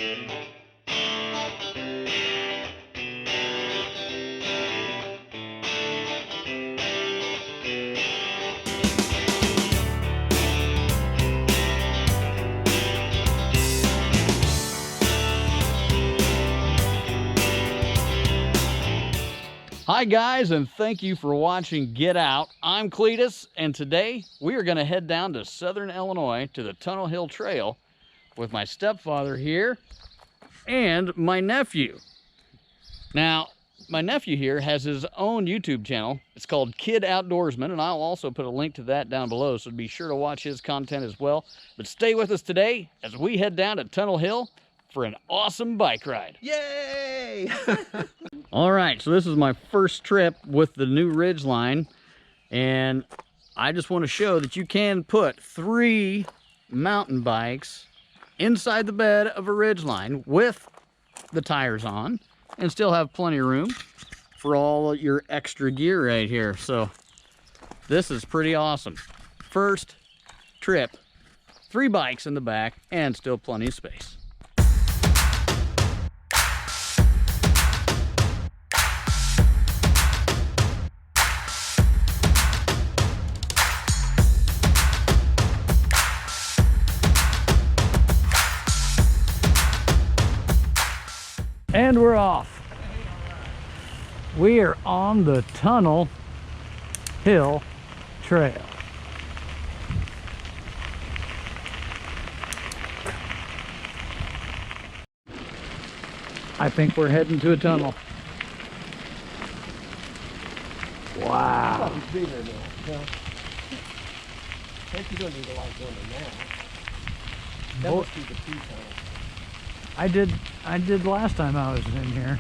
Hi guys, and thank you for watching Get Out. I'm Cletus, and today we are going to head down to Southern Illinois to the Tunnel Hill Trail with my stepfather here and my nephew. Now, my nephew here has his own YouTube channel. It's called Kid Outdoorsman, and I'll also put a link to that down below, so be sure to watch his content as well. But stay with us today as we head down to Tunnel Hill for an awesome bike ride. Yay! All right, so this is my first trip with the new Ridgeline, and I just want to show that you can put 3 mountain bikes inside the bed of a Ridgeline with the tires on and still have plenty of room for all your extra gear right here. So this is pretty awesome. First trip, 3 bikes in the back and still plenty of space. And we're off. We are on the Tunnel Hill Trail. I think we're heading to a tunnel. Wow. It's bigger now. I think you don't need a light on it now. That must be the T-tunnel. I did last time I was in here.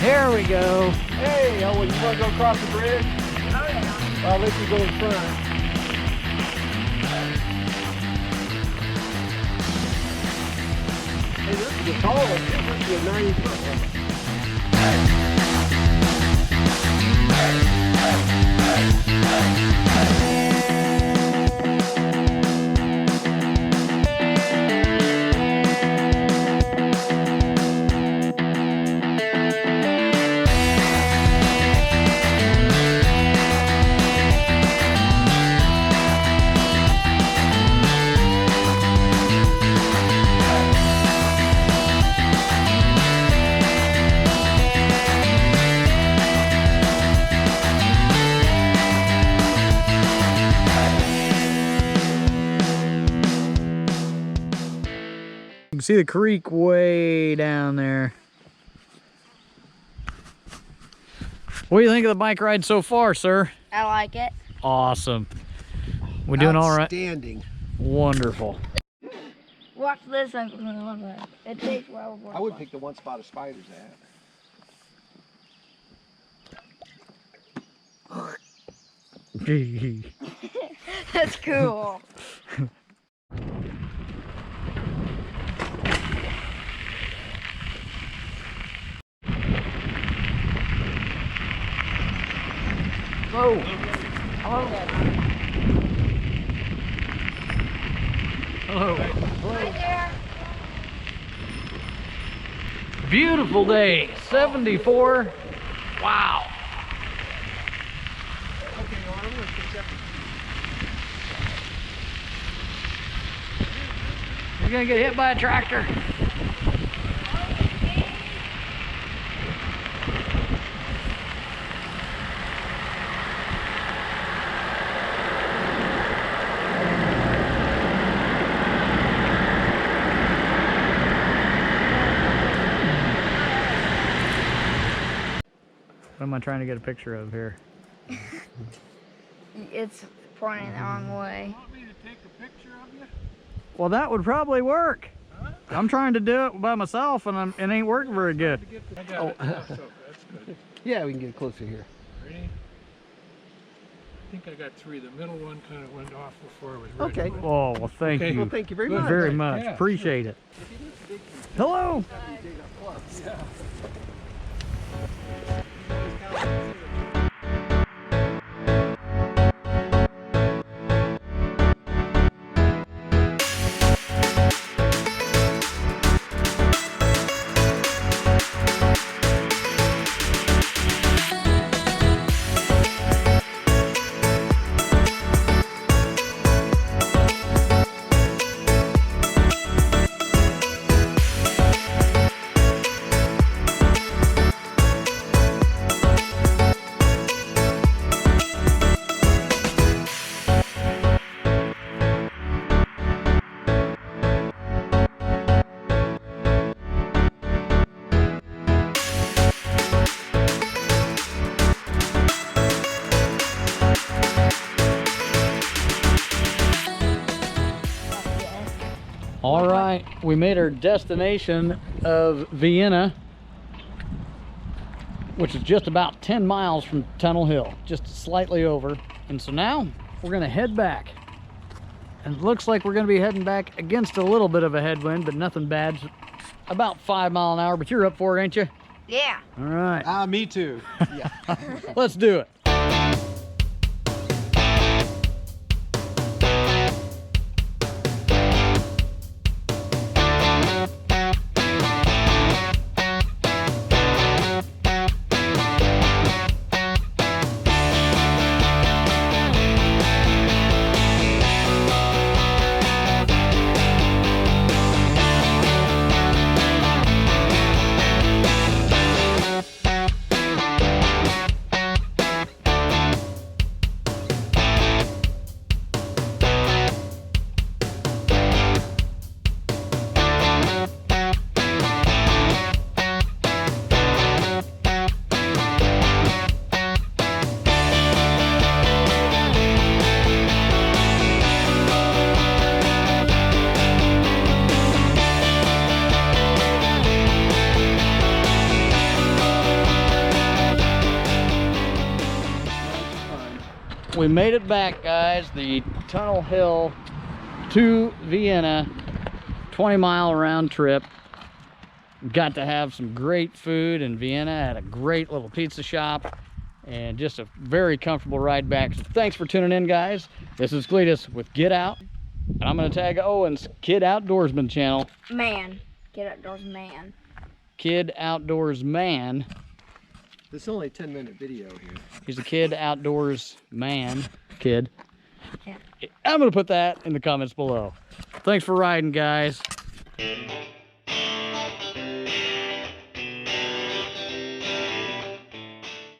There we go. Hey, Owen, you want to go across the bridge? Oh, yeah. Well, I'll let you go in front. Hey, this is a tall one. This is a 90-foot one. You can see the creek way down there. What do you think of the bike ride so far, sir? I like it. Awesome. We doing all right? Outstanding. Wonderful. Watch this. It takes well. I would pick the one spot of spiders at. That's cool. Whoa. Hello. Hello. Right there. Beautiful day. 74. Wow. Okay, I'm going to catch up. gonna get hit by a tractor. What am I trying to get a picture of here? It's pointing the wrong way. Want me to take a picture of you? Well, that would probably work. Huh? I'm trying to do it by myself, and it ain't working very good. I got it. That's good. Yeah, we can get closer here. Ready? I think I got 3. The middle one kind of went off before it was ready. Okay. Oh, well, thank Okay. you Well, thank you very Good. much. very much. Yeah, Appreciate it. Hello. Yeah. All right, we made our destination of Vienna, which is just about 10 miles from Tunnel Hill, just slightly over. And so now we're gonna head back. And it looks like we're gonna be heading back against a little bit of a headwind, but nothing bad. About 5 miles an hour, but you're up for it, ain't you? Yeah. All right, Me too. Yeah. let's do it. We made it back, guys. The Tunnel Hill to Vienna, 20-mile round trip. Got to have some great food in Vienna at a great little pizza shop, and just a very comfortable ride back. So thanks for tuning in, guys. This is Cletus with Get Out, and I'm gonna tag Owen's Kid Outdoorsman channel. Man. Get outdoors, man. Kid Outdoors Man. This is only a 10-minute video here. He's a kid outdoors man. Kid. Yeah. I'm gonna put that in the comments below. Thanks for riding, guys.